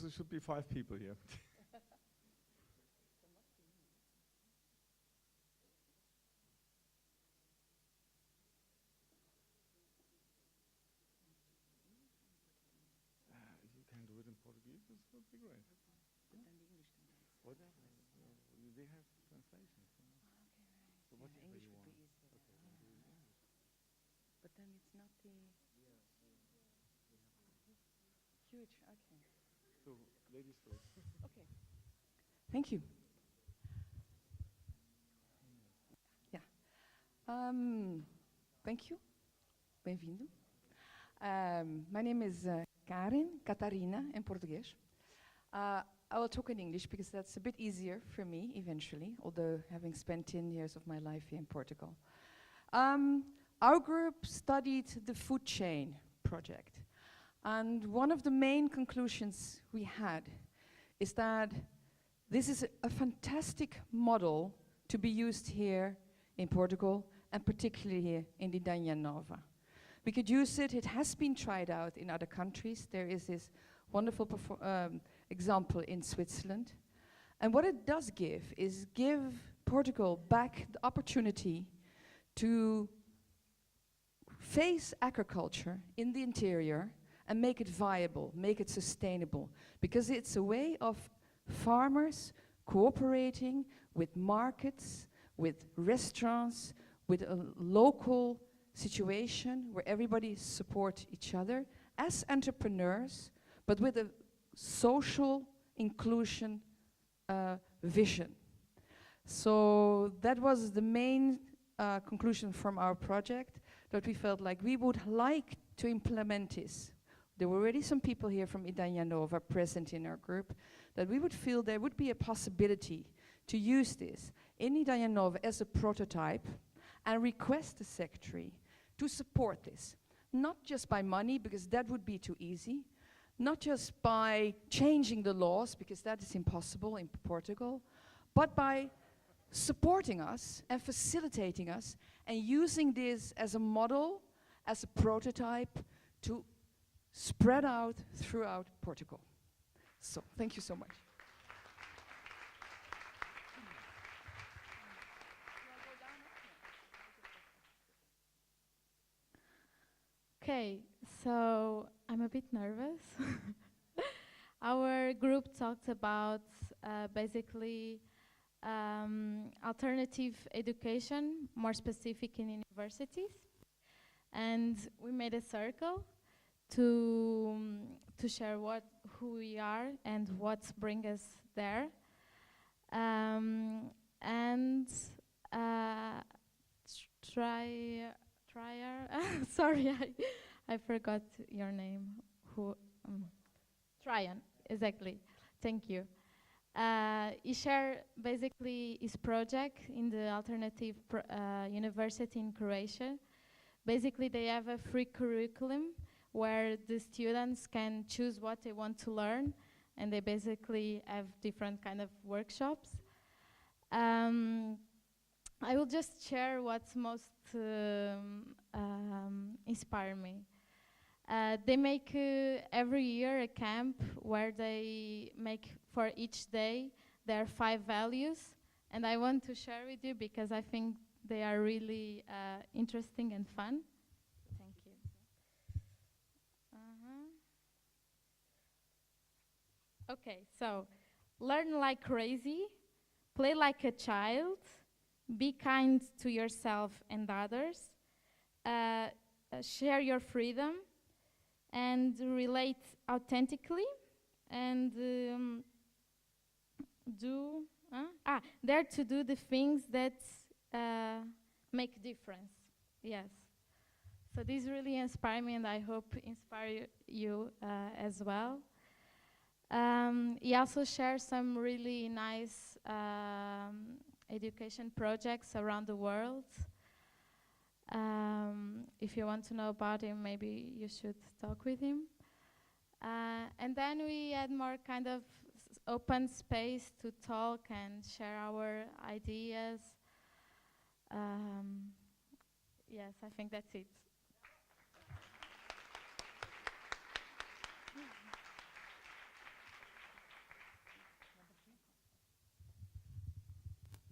there should be 5 people here. You can do it in Portuguese, this would be great. Whatever. They have translations. So whatever you want. But then it's not the huge. Okay. So ladies first. Okay. Thank you. Yeah. Thank you. Bem-vindo. My name is Karen, Catarina in Português. I will talk in English because that's a bit easier for me eventually, although having spent 10 years of my life here in Portugal. Our group studied the food chain project. And one of the main conclusions we had is that this is a fantastic model to be used here in Portugal and particularly here in Idanha Nova. We could use it. It has been tried out in other countries. There is this wonderful example in Switzerland. And what it does give is give Portugal back the opportunity to face agriculture in the interior and make it viable, make it sustainable. Because it's a way of farmers cooperating with markets, with restaurants, with a local situation where everybody support each other as entrepreneurs, but with a social inclusion vision. So that was the main conclusion from our project, that we felt like we would like to implement this. There were already some people here from Idanha Nova present in our group, that we would feel there would be a possibility to use this in Idanha Nova as a prototype and request the secretary to support this. Not just by money, because that would be too easy, not just by changing the laws, because that is impossible in Portugal, but by supporting us and facilitating us and using this as a model, as a prototype to spread out throughout Portugal. So, thank you so much. Okay, so I'm a bit nervous. Our group talked about basically alternative education, more specific in universities. And we made a circle to share who we are and what brings us there. Sorry, I forgot your name. Tryon, exactly. Thank you. He shared basically his project in the alternative university in Croatia. Basically, they have a free curriculum where the students can choose what they want to learn, and they basically have different kind of workshops. I will just share what's most inspired me. They make every year a camp where they make for each day their 5 values, and I want to share with you because I think they are really interesting and fun. Thank you. Okay, so learn like crazy, play like a child, be kind to yourself and others, share your freedom, and relate authentically, and dare to do the things that make difference. Yes. So this really inspired me, and I hope inspire you as well. He also shares some really nice education projects around the world. If you want to know about him, maybe you should talk with him. And then we had more kind of open space to talk and share our ideas. Yes, I think that's it.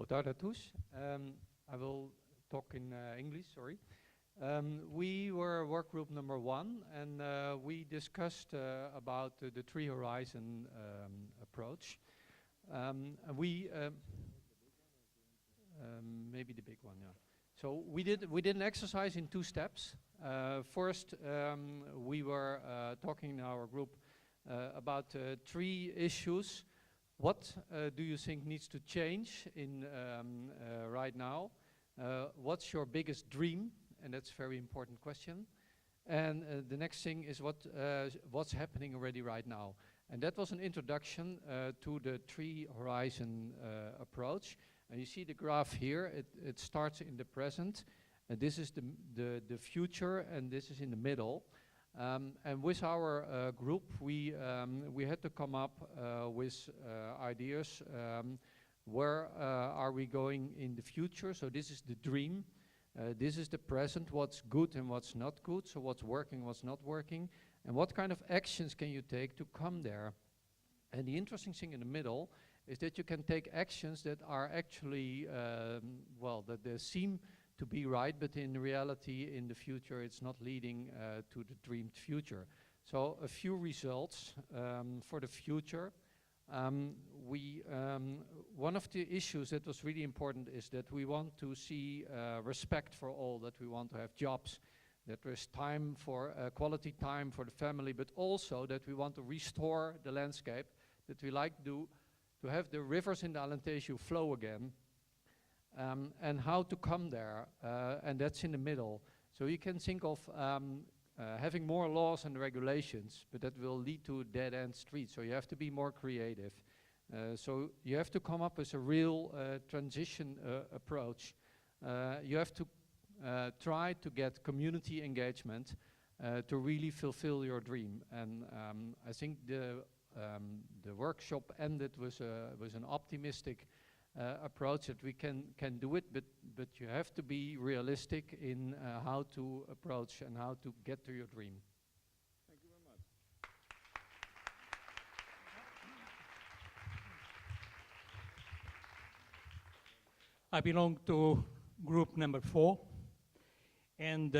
Boa tarde a tous. I will talk in English, sorry. We were work group number 1, and we discussed about the Tree Horizon approach. Maybe the big one, yeah. So we did an exercise in 2 steps. First, we were talking in our group about 3 issues. What do you think needs to change in right now? What's your biggest dream? And that's a very important question. And the next thing is what's happening already right now. And that was an introduction to the Tree Horizon approach. And you see the graph here. It starts in the present. This is the future, and this is in the middle. And with our group, we had to come up with ideas. Where are we going in the future? So this is the dream. This is the present, what's good and what's not good. So what's working, what's not working. And what kind of actions can you take to come there? And the interesting thing in the middle is that you can take actions that are actually, that they seem to be right, but in reality, in the future, it's not leading to the dreamed future. So a few results for the future. One of the issues that was really important is that we want to see respect for all, that we want to have jobs, that there's time for quality time for the family, but also that we want to restore the landscape, that we like to have the rivers in the Alentejo flow again, and how to come there, and that's in the middle. So you can think of having more laws and regulations, but that will lead to dead-end streets. So you have to be more creative. So you have to come up with a real transition approach. You have to try to get community engagement to really fulfill your dream. And I think the workshop ended with an optimistic approach that we can do it, but you have to be realistic in how to approach and how to get to your dream. Thank you very much. I belong to group number 4, and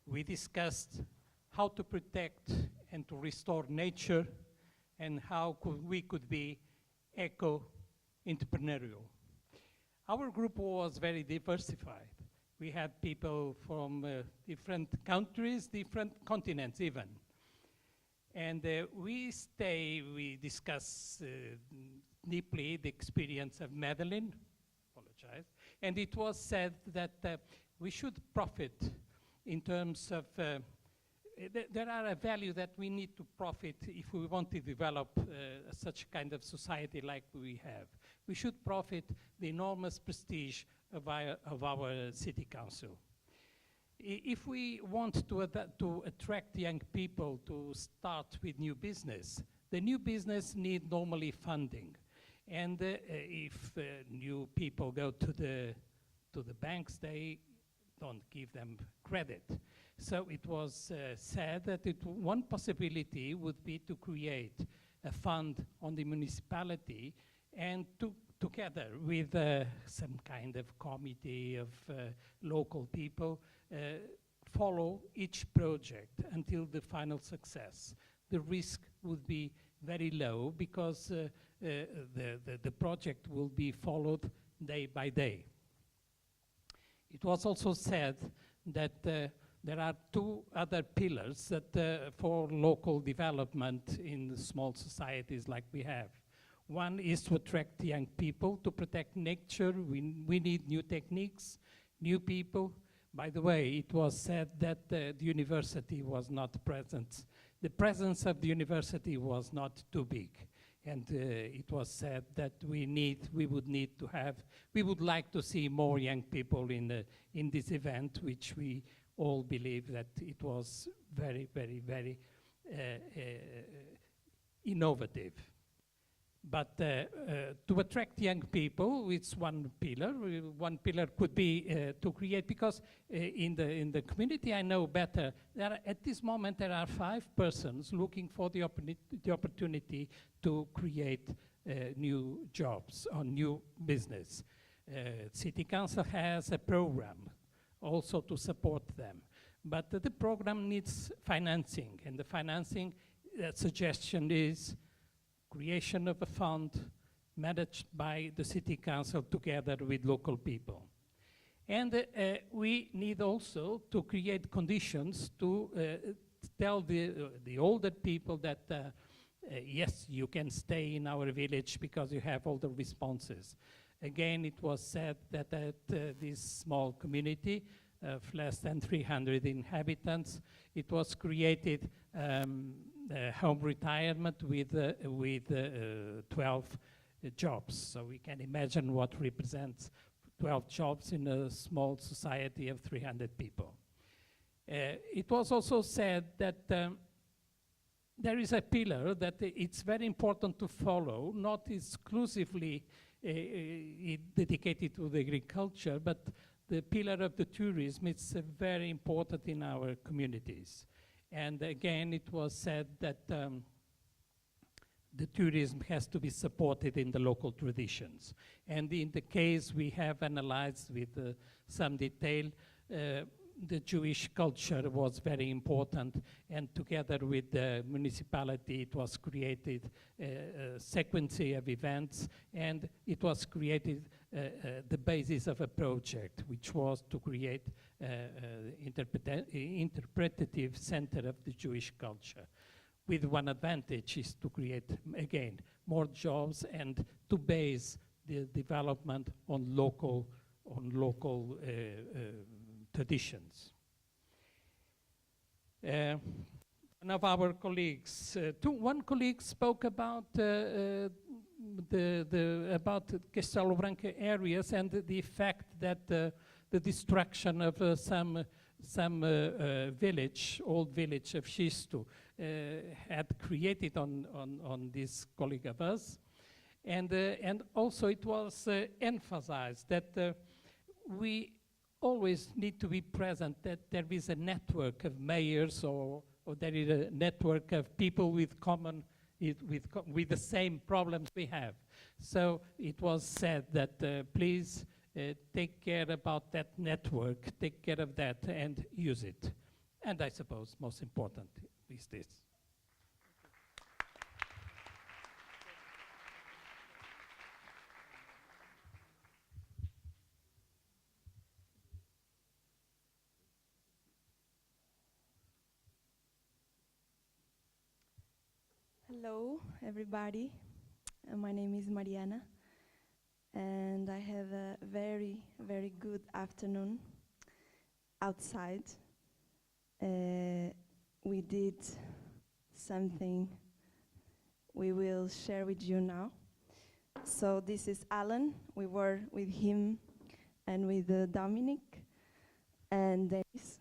we discussed how to protect and to restore nature and how we could be eco-entrepreneurial. Our group was very diversified. We had people from different countries, different continents even. And we discuss deeply the experience of Madeline, and it was said that we should profit in terms of there are a value that we need to profit if we want to develop such kind of society like we have. We should profit the enormous prestige of our city council. If we want to attract young people to start with new business, the new business need normally funding. And if new people go to the banks, they don't give them credit. So it was said that one possibility would be to create a fund on the municipality and together with some kind of committee of local people, follow each project until the final success. The risk would be very low because the project will be followed day by day. It was also said that there are 2 other pillars that for local development in small societies like we have. One is to attract young people, to protect nature. We need new techniques, new people. By the way, it was said that the university was not present. The presence of the university was not too big. And it was said that we would like to see more young people in this event, which we all believe that it was very, very, very innovative. But to attract young people, it's one pillar. One pillar could be to create, because in the community I know better, at this moment there are 5 persons looking for the opportunity to create new jobs or new business. City Council has a program also to support them. But the program needs financing, and the financing suggestion is creation of a fund managed by the City Council together with local people. And we need also to create conditions to tell the older people that yes, you can stay in our village because you have all the responses. Again, it was said that at this small community of less than 300 inhabitants, it was created home retirement with 12 jobs. So we can imagine what represents 12 jobs in a small society of 300 people. It was also said that there is a pillar that it's very important to follow, not exclusively dedicated to the agriculture, but the pillar of the tourism is very important in our communities. And again, it was said that the tourism has to be supported in the local traditions. And in the case we have analyzed with some detail, the Jewish culture was very important, and together with the municipality it was created a sequence of events, and it was created the basis of a project, which was to create interpretative center of the Jewish culture. With one advantage is to create, again, more jobs and to base the development on local traditions. One of our colleagues, one colleague spoke about about Castelo Branco areas and the effect that the destruction of some village, old village of Xisto, had created on this colleague of us. And also it was emphasized that we always need to be present, that there is a network of mayors or there is a network of people with with the same problems we have. So it was said that please take care about that network, take care of that and use it. And I suppose most important is this. Hello, everybody. My name is Mariana, and I have a very, very good afternoon outside. We did something we will share with you now. So this is Alan. We were with him and with Dominic and Dennis.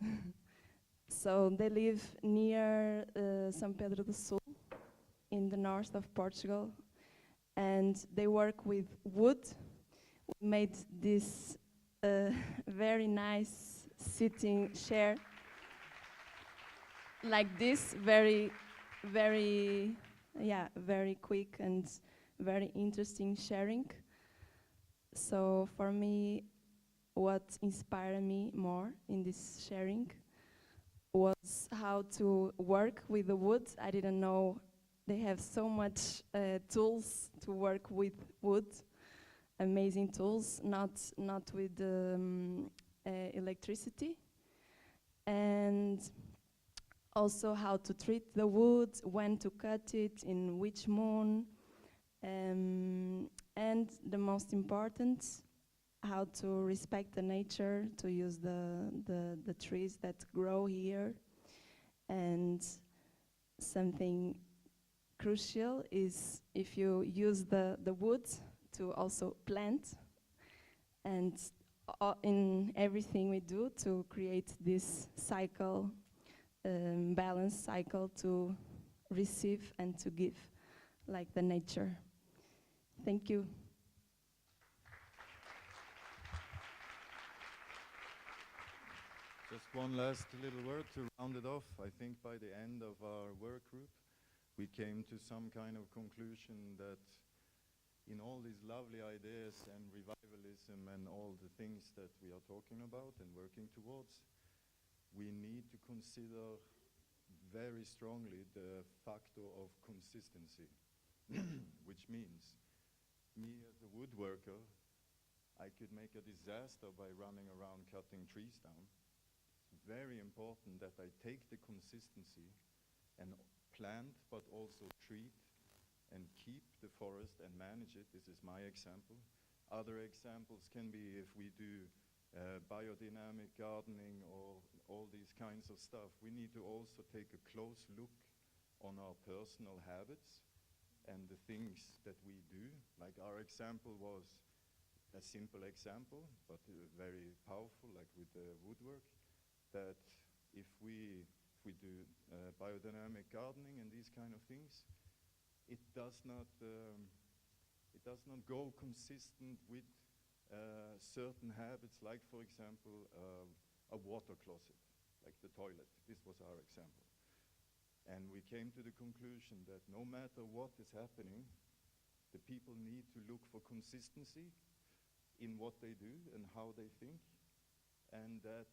So they live near São Pedro do Sul, in the north of Portugal, and they work with wood. We made this very nice sitting chair like this, very quick and very interesting sharing. So for me, what inspired me more in this sharing was how to work with the wood. I didn't know they have so much tools to work with wood, amazing tools, not with electricity. And also how to treat the wood, when to cut it, in which moon, and the most important, how to respect the nature, to use the trees that grow here. And something crucial is if you use the wood to also plant, and in everything we do to create this cycle, balanced cycle to receive and to give, like the nature. Thank you. Just one last little word to round it off. I think by the end of our work group, we came to some kind of conclusion that in all these lovely ideas and revivalism and all the things that we are talking about and working towards, we need to consider very strongly the factor of consistency, which means me as a woodworker, I could make a disaster by running around cutting trees down. It's very important that I take the consistency and plant, but also treat and keep the forest and manage it. This is my example. Other examples can be if we do biodynamic gardening or all these kinds of stuff. We need to also take a close look on our personal habits and the things that we do. Like our example was a simple example, but very powerful, like with the woodwork, that if we do biodynamic gardening and these kind of things, it does not go consistent with certain habits, like for example a water closet, like the toilet. This was our example. And we came to the conclusion that no matter what is happening, the people need to look for consistency in what they do and how they think, and that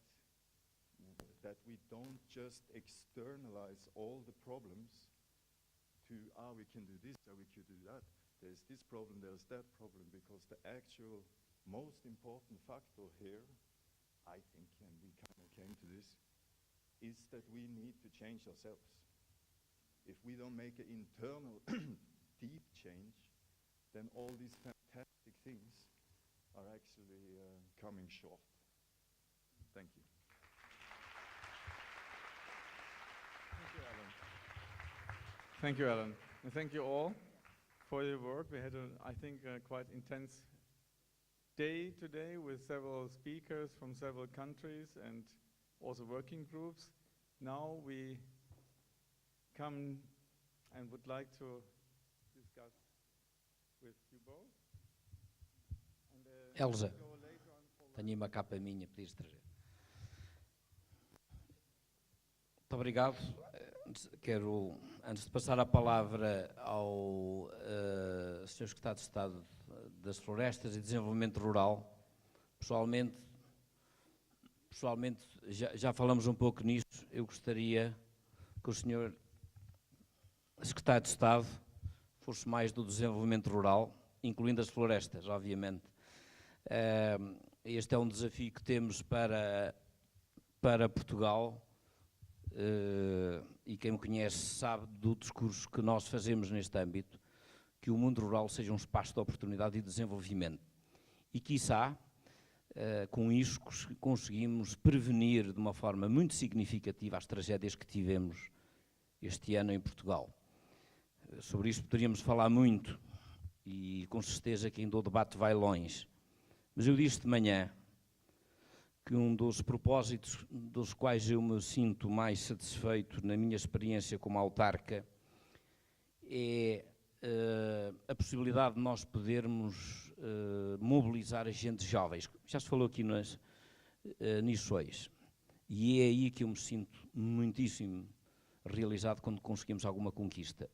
we don't just externalize all the problems to, we can do this, we could do that. There's this problem, there's that problem, because the actual most important factor here, I think, and we kind of came to this, is that we need to change ourselves. If we don't make an internal deep change, then all these fantastic things are actually coming short. Thank you. Thank you, Alan. Thank you, Alan. And thank you all for your work. We had, I think, a quite intense day today with several speakers from several countries and also working groups. Now we come and would like to discuss with you both. And, Elsa, tenho uma capa minha, podias trazer. Muito obrigado. Quero, antes de passar a palavra ao Sr. Secretário de Estado das Florestas e Desenvolvimento Rural, pessoalmente já falamos um pouco nisso. Eu gostaria que o Sr. Secretário de Estado fosse mais do desenvolvimento rural, incluindo as florestas, obviamente. Este é um desafio que temos para Portugal, e quem me conhece sabe do discurso que nós fazemos neste âmbito, que o mundo rural seja um espaço de oportunidade e de desenvolvimento. E, quiçá, com isso conseguimos prevenir de uma forma muito significativa as tragédias que tivemos este ano em Portugal. Sobre isso poderíamos falar muito e com certeza que ainda o debate vai longe. Mas eu disse de manhã que um dos propósitos dos quais eu me sinto mais satisfeito na minha experiência como autarca é a possibilidade de nós podermos mobilizar agentes jovens. Já se falou aqui nisso hoje. E é aí que eu me sinto muitíssimo realizado quando conseguimos alguma conquista.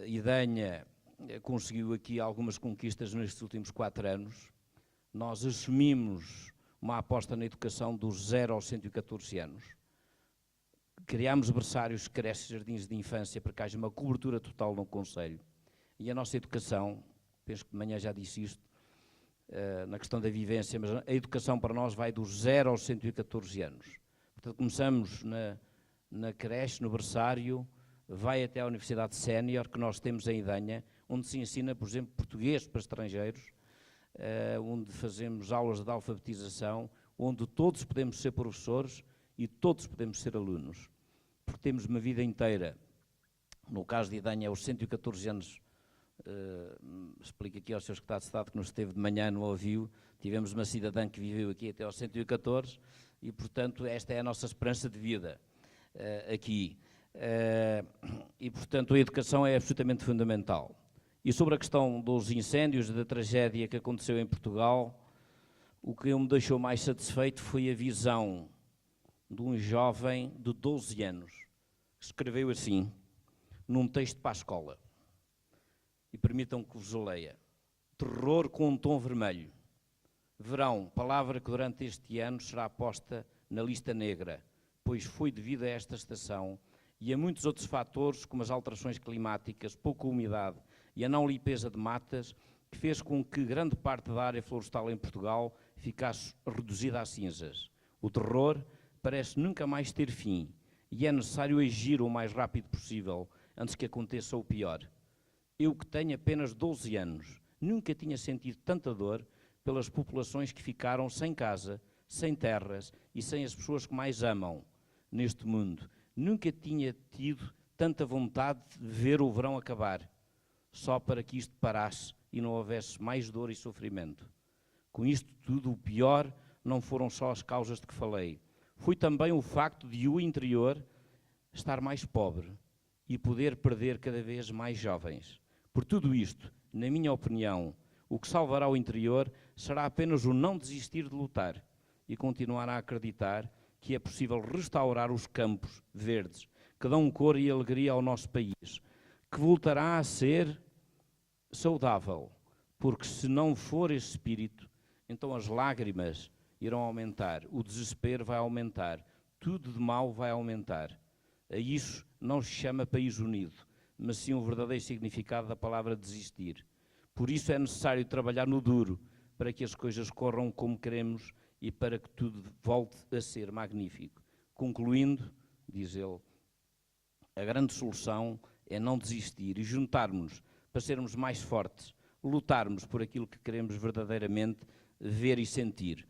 Idanha conseguiu aqui algumas conquistas nestes últimos 4 anos. Nós assumimos uma aposta na educação dos 0 aos 114 anos. Criámos berçários, creches, jardins de infância para que haja uma cobertura total no concelho. E a nossa educação, penso que de manhã já disse isto, na questão da vivência, mas a educação para nós vai dos 0 aos 114 anos. Portanto, começamos na creche, no berçário, vai até à Universidade Sénior, que nós temos em Idanha, onde se ensina, por exemplo, português para estrangeiros, onde fazemos aulas de alfabetização, onde todos podemos ser professores e todos podemos ser alunos. Porque temos uma vida inteira. No caso de Idanha, aos 114 anos, explico aqui ao Sr. Secretário de Estado que nos esteve de manhã, não ouviu, tivemos uma cidadã que viveu aqui até aos 114 e, portanto, esta é a nossa esperança de vida aqui. E, portanto, a educação é absolutamente fundamental. E sobre a questão dos incêndios, da tragédia que aconteceu em Portugal, o que me deixou mais satisfeito foi a visão de um jovem de 12 anos, que escreveu assim, num texto para a escola. E permitam que vos leia. Terror com um tom vermelho. Verão, palavra que durante este ano será posta na lista negra, pois foi devido a esta estação e a muitos outros fatores, como as alterações climáticas, pouca umidade e a não limpeza de matas, que fez com que grande parte da área florestal em Portugal ficasse reduzida a cinzas. O terror parece nunca mais ter fim e é necessário agir o mais rápido possível antes que aconteça o pior. Eu, que tenho apenas 12 anos, nunca tinha sentido tanta dor pelas populações que ficaram sem casa, sem terras e sem as pessoas que mais amam neste mundo. Nunca tinha tido tanta vontade de ver o verão acabar, só para que isto parasse e não houvesse mais dor e sofrimento. Com isto tudo, o pior não foram só as causas de que falei. Foi também o facto de o interior estar mais pobre e poder perder cada vez mais jovens. Por tudo isto, na minha opinião, o que salvará o interior será apenas o não desistir de lutar e continuar a acreditar que é possível restaurar os campos verdes que dão cor e alegria ao nosso país, que voltará a ser saudável, porque se não for esse espírito, então as lágrimas irão aumentar, o desespero vai aumentar, tudo de mal vai aumentar. A isso não se chama país unido, mas sim o verdadeiro significado da palavra desistir. Por isso é necessário trabalhar no duro, para que as coisas corram como queremos e para que tudo volte a ser magnífico. Concluindo, diz ele, a grande solução é não desistir e juntarmos-nos para sermos mais fortes, lutarmos por aquilo que queremos verdadeiramente ver e sentir.